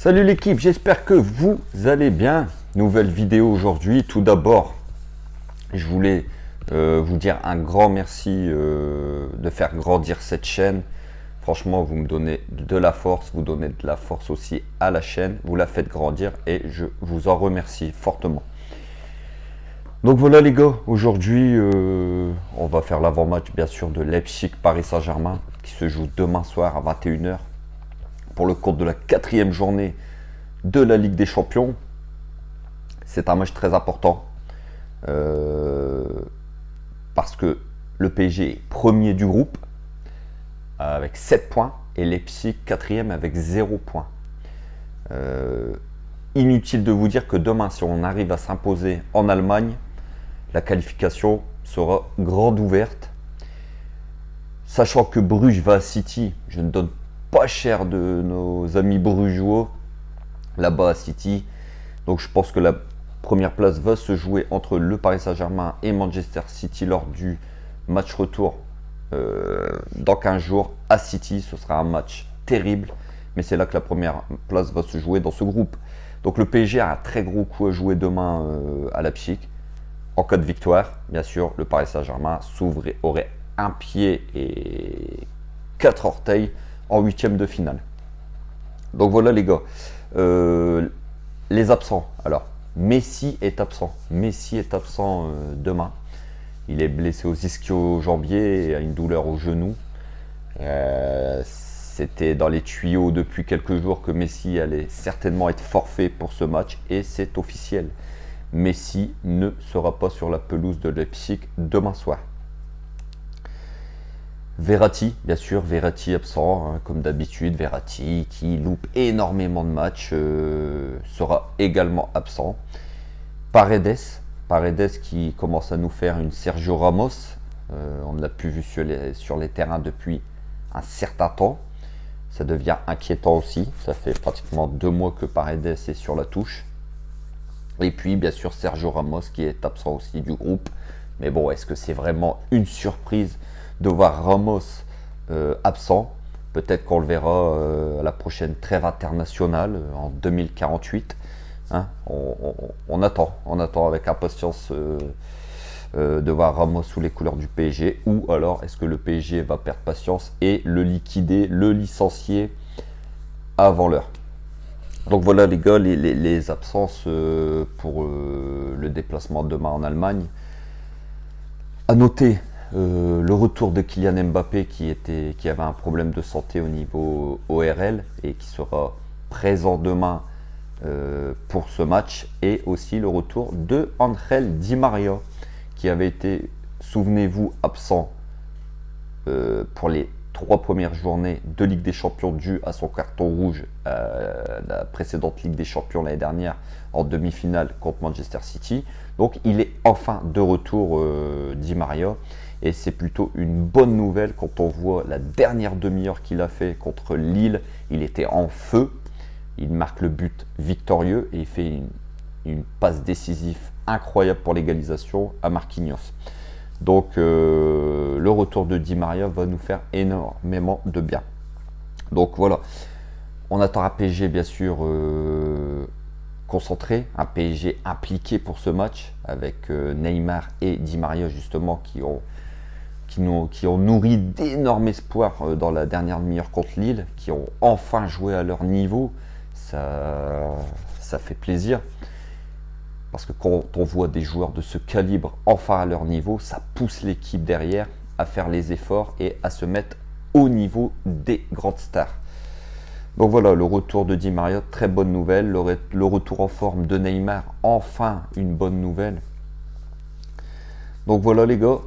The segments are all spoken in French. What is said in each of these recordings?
Salut l'équipe, j'espère que vous allez bien. Nouvelle vidéo aujourd'hui. Tout d'abord, je voulais vous dire un grand merci de faire grandir cette chaîne. Franchement, vous me donnez de la force, vous donnez de la force aussi à la chaîne. Vous la faites grandir et je vous en remercie fortement. Donc voilà les gars, aujourd'hui on va faire l'avant-match bien sûr de Leipzig-Paris Saint-Germain qui se joue demain soir à 21 h pour le compte de la 4e journée de la Ligue des Champions. C'est un match très important parce que le PSG est premier du groupe avec 7 points et Leipzig 4e avec 0 points. Inutile de vous dire que demain, si on arrive à s'imposer en Allemagne, la qualification sera grande ouverte. Sachant que Bruges va à City, je ne donne pas cher de nos amis brugeois là-bas à City. Donc je pense que la première place va se jouer entre le Paris Saint-Germain et Manchester City lors du match retour dans 15 jours à City. Ce sera un match terrible, mais c'est là que la première place va se jouer dans ce groupe. Donc le PSG a un très gros coup à jouer demain à Leipzig. En cas de victoire, bien sûr, le Paris Saint-Germain aurait un pied et 4 orteils en 8e de finale. Donc voilà les gars. Les absents. Alors, Messi est absent. Messi est absent demain. Il est blessé aux ischio-jambiers et a une douleur au genou. C'était dans les tuyaux depuis quelques jours que Messi allait certainement être forfait pour ce match et c'est officiel. Messi ne sera pas sur la pelouse de Leipzig demain soir. Verratti, bien sûr, Verratti absent, hein, comme d'habitude. Verratti qui loupe énormément de matchs sera également absent. Paredes qui commence à nous faire une Sergio Ramos. On ne l'a plus vu sur les terrains depuis un certain temps. Ça devient inquiétant aussi. Ça fait pratiquement 2 mois que Paredes est sur la touche. Et puis, bien sûr, Sergio Ramos qui est absent aussi du groupe. Mais bon, est-ce que c'est vraiment une surprise de voir Ramos absent? Peut-être qu'on le verra à la prochaine trêve internationale en 2048. Hein, on attend avec impatience de voir Ramos sous les couleurs du PSG. Ou alors, est-ce que le PSG va perdre patience et le liquider, le licencier avant l'heure? Donc voilà les gars, les absences pour le déplacement demain en Allemagne. À noter le retour de Kylian Mbappé qui avait un problème de santé au niveau ORL et qui sera présent demain pour ce match. Et aussi le retour de Angel Di Maria qui avait été, souvenez-vous, absent pour les 3 premières journées de Ligue des Champions dû à son carton rouge la précédente Ligue des Champions l'année dernière en demi-finale contre Manchester City. Donc il est enfin de retour Di Maria et c'est plutôt une bonne nouvelle quand on voit la dernière demi-heure qu'il a fait contre Lille. Il était en feu, il marque le but victorieux et il fait une passe décisive incroyable pour l'égalisation à Marquinhos. Donc le retour de Di Maria va nous faire énormément de bien. Donc voilà, on attend un PSG bien sûr concentré, un PSG impliqué pour ce match avec Neymar et Di Maria justement qui ont nourri d'énormes espoirs dans la dernière demi-heure contre Lille, qui ont enfin joué à leur niveau. Ça fait plaisir. Parce que quand on voit des joueurs de ce calibre enfin à leur niveau, ça pousse l'équipe derrière à faire les efforts et à se mettre au niveau des grandes stars. Donc voilà, le retour de Di Maria, très bonne nouvelle. Le retour en forme de Neymar, enfin une bonne nouvelle. Donc voilà les gars,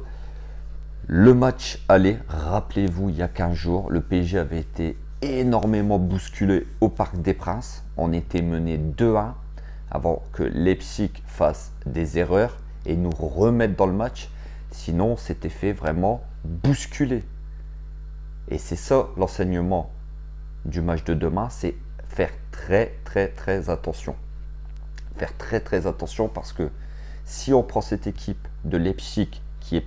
le match aller, rappelez-vous, il y a 15 jours, le PSG avait été énormément bousculé au Parc des Princes. On était mené 2-1. Avant que Leipzig fasse des erreurs et nous remette dans le match. Sinon, c'était fait vraiment bousculer. Et c'est ça l'enseignement du match de demain, c'est faire très attention. Faire très attention parce que si on prend cette équipe de Leipzig qui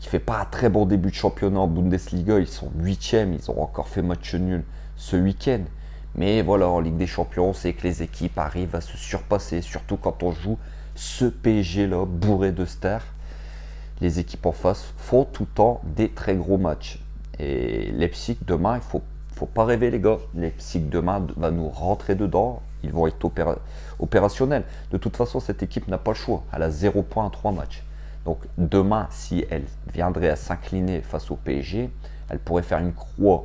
fait pas un très bon début de championnat en Bundesliga, ils sont 8e, ils ont encore fait match nul ce week-end. Mais voilà, en Ligue des Champions, c'est que les équipes arrivent à se surpasser, surtout quand on joue ce PSG-là, bourré de stars. Les équipes en face font tout le temps des très gros matchs. Et Leipzig, demain, faut pas rêver, les gars. Leipzig, demain, va nous rentrer dedans. Ils vont être opérationnels. De toute façon, cette équipe n'a pas le choix. Elle a 0 points en 3 matchs. Donc, demain, si elle viendrait à s'incliner face au PSG, elle pourrait faire une croix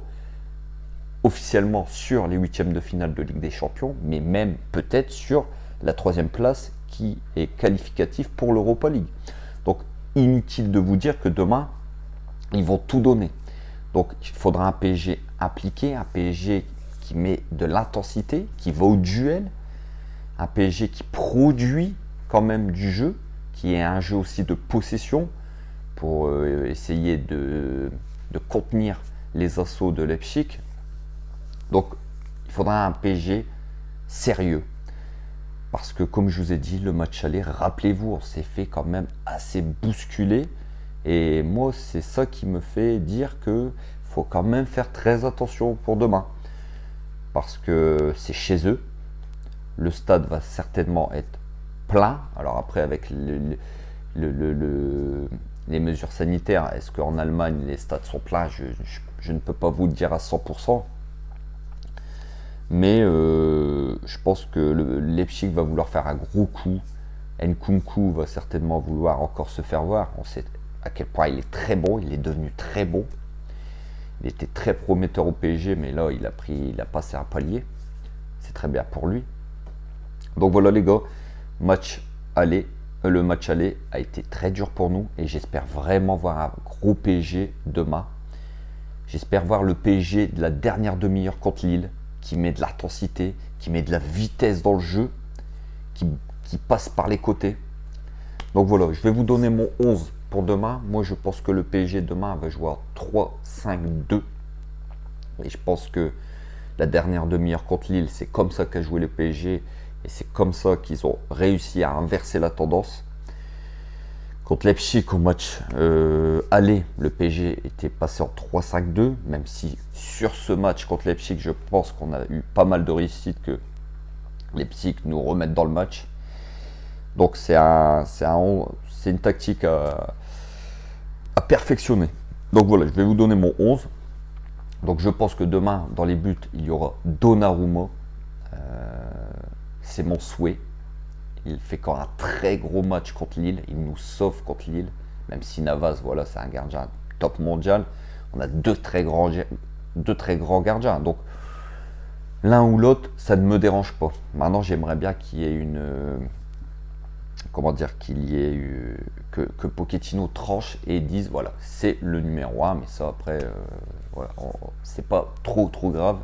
officiellement sur les huitièmes de finale de Ligue des Champions, mais même peut-être sur la 3e place qui est qualificative pour l'Europa League. Donc, inutile de vous dire que demain, ils vont tout donner. Donc, il faudra un PSG appliqué, un PSG qui met de l'intensité, qui va au duel, un PSG qui produit quand même du jeu, qui est un jeu aussi de possession pour essayer de contenir les assauts de Leipzig. Donc, il faudra un PSG sérieux. Parce que, comme je vous ai dit, le match aller, rappelez-vous, on s'est fait quand même assez bousculer. Et moi, c'est ça qui me fait dire qu'il faut quand même faire très attention pour demain. Parce que c'est chez eux. Le stade va certainement être plein. Alors après, avec les mesures sanitaires, est-ce qu'en Allemagne, les stades sont pleins? Je ne peux pas vous le dire à 100%. Mais je pense que Leipzig va vouloir faire un gros coup. Nkunku va certainement vouloir encore se faire voir. On sait à quel point il est très bon. Il est devenu très bon. Il était très prometteur au PSG, mais là, il a passé un palier. C'est très bien pour lui. Donc voilà les gars, le match aller a été très dur pour nous. Et j'espère vraiment voir un gros PSG demain. J'espère voir le PSG de la dernière demi-heure contre Lille, qui met de l'intensité, qui met de la vitesse dans le jeu, qui passe par les côtés. Donc voilà, je vais vous donner mon 11 pour demain. Moi, je pense que le PSG demain va jouer à 3-5-2. Et je pense que la dernière demi-heure contre Lille, c'est comme ça qu'a joué le PSG. Et c'est comme ça qu'ils ont réussi à inverser la tendance. Contre Leipzig, au match aller, le PSG était passé en 3-5-2, même si sur ce match contre Leipzig, je pense qu'on a eu pas mal de réussite que Leipzig nous remette dans le match. Donc c'est une tactique à perfectionner. Donc voilà, je vais vous donner mon 11. Donc je pense que demain, dans les buts, il y aura Donnarumma. C'est mon souhait. Il fait quand un très gros match contre Lille. Il nous sauve contre Lille. Même si Navas, voilà, c'est un gardien top mondial. On a deux très grands gardiens. Donc, l'un ou l'autre, ça ne me dérange pas. Maintenant, j'aimerais bien qu'il y ait une... comment dire, que Pochettino tranche et dise, voilà, c'est le numéro 1. Mais ça, après, voilà, c'est pas trop grave.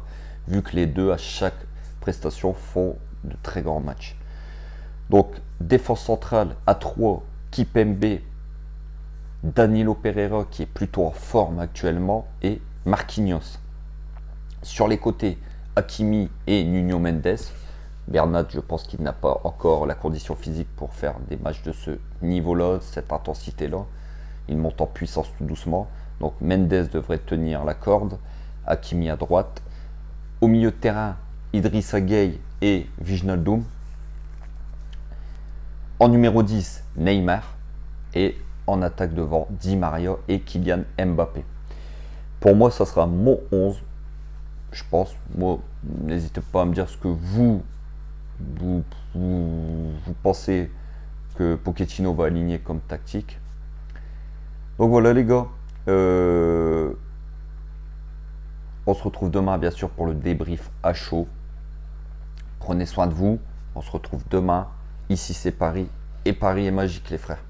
Vu que les deux, à chaque prestation, font de très grands matchs. Donc, défense centrale à 3, Kipembe, Danilo Pereira qui est plutôt en forme actuellement et Marquinhos. Sur les côtés, Hakimi et Nuno Mendes. Bernat, je pense qu'il n'a pas encore la condition physique pour faire des matchs de ce niveau-là, cette intensité-là. Il monte en puissance tout doucement. Donc Mendes devrait tenir la corde. Hakimi à droite. Au milieu de terrain, Idrissa Gueye et Wijnaldum. En numéro 10, Neymar. Et en attaque devant, Di Maria et Kylian Mbappé. Pour moi, ça sera mon 11. Je pense. Moi, n'hésitez pas à me dire ce que vous pensez que Pochettino va aligner comme tactique. Donc voilà les gars. On se retrouve demain, bien sûr, pour le débrief à chaud. Prenez soin de vous. On se retrouve demain. Ici, c'est Paris. Et Paris est magique, les frères.